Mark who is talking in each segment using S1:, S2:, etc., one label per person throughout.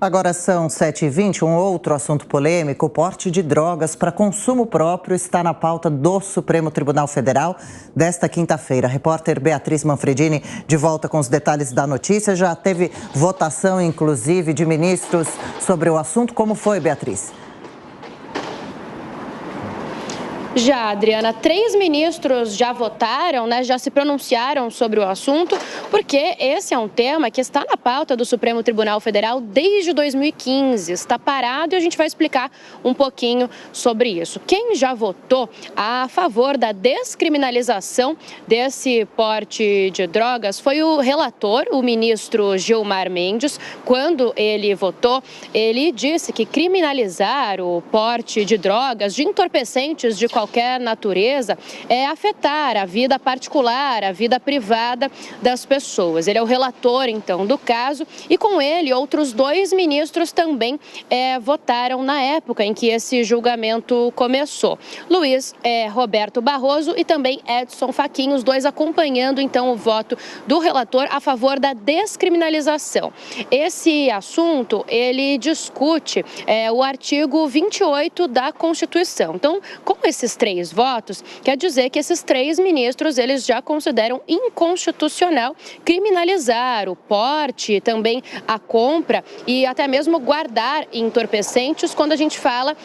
S1: Agora são 7h20, um outro assunto polêmico, o porte de drogas para consumo próprio está na pauta do Supremo Tribunal Federal desta quinta-feira. A repórter Beatriz Manfredini de volta com os detalhes da notícia. Já teve votação, inclusive, de ministros sobre o assunto. Como foi, Beatriz?
S2: Já, Adriana, 3 ministros já votaram, já se pronunciaram sobre o assunto, porque esse é um tema que está na pauta do Supremo Tribunal Federal desde 2015. Está parado e a gente vai explicar um pouquinho sobre isso. Quem já votou a favor da descriminalização desse porte de drogas foi o relator, o ministro Gilmar Mendes. Quando ele votou, ele disse que criminalizar o porte de drogas, de entorpecentes de qualquer natureza, é afetar a vida particular, a vida privada das pessoas. Ele é o relator, então, do caso, e com ele outros 2 ministros também votaram na época em que esse julgamento começou. Luiz Roberto Barroso e também Edson Fachin, os 2 acompanhando, então, o voto do relator a favor da descriminalização. Esse assunto, ele discute o artigo 28 da Constituição. Então, com esses 3 votos, quer dizer que esses 3 ministros, eles já consideram inconstitucional criminalizar o porte, também a compra e até mesmo guardar entorpecentes quando a gente fala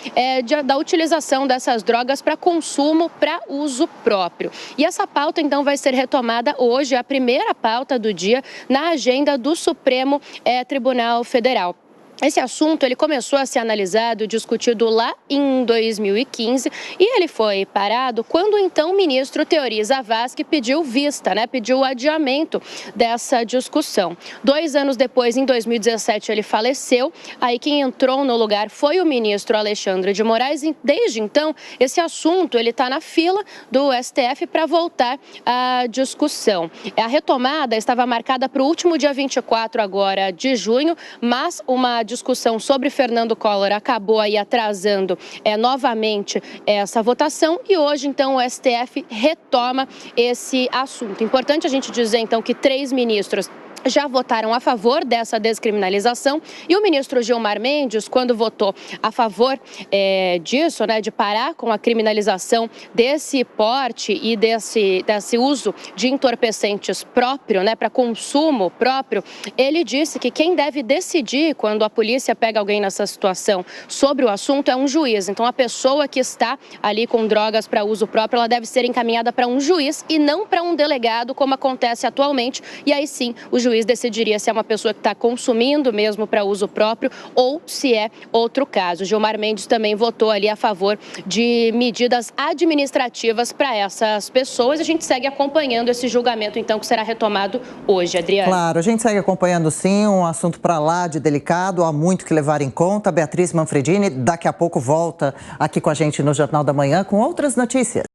S2: da utilização dessas drogas para consumo, para uso próprio. E essa pauta, então, vai ser retomada hoje, a primeira pauta do dia na agenda do Supremo Tribunal Federal. Esse assunto ele começou a ser analisado e discutido lá em 2015 e ele foi parado quando então o ministro Teori Zavascki pediu vista, pediu o adiamento dessa discussão. 2 anos depois, em 2017, ele faleceu. Aí quem entrou no lugar foi o ministro Alexandre de Moraes e desde então esse assunto ele está na fila do STF para voltar à discussão. A retomada estava marcada para o último dia 24 agora de junho, mas uma discussão sobre Fernando Collor acabou aí atrasando novamente essa votação e hoje, então, o STF retoma esse assunto. Importante a gente dizer, então, que 3 ministros já votaram a favor dessa descriminalização e o ministro Gilmar Mendes, quando votou a favor disso, de parar com a criminalização desse porte e desse uso de entorpecentes próprio, para consumo próprio, ele disse que quem deve decidir quando a polícia pega alguém nessa situação sobre o assunto é um juiz. Então, a pessoa que está ali com drogas para uso próprio, ela deve ser encaminhada para um juiz e não para um delegado, como acontece atualmente, e aí sim o juiz decidiria se é uma pessoa que está consumindo mesmo para uso próprio ou se é outro caso. Gilmar Mendes também votou ali a favor de medidas administrativas para essas pessoas. A gente segue acompanhando esse julgamento, então, que será retomado hoje, Adriana.
S1: Claro, a gente segue acompanhando, sim, um assunto para lá de delicado, há muito que levar em conta. Beatriz Manfredini, daqui a pouco volta aqui com a gente no Jornal da Manhã com outras notícias.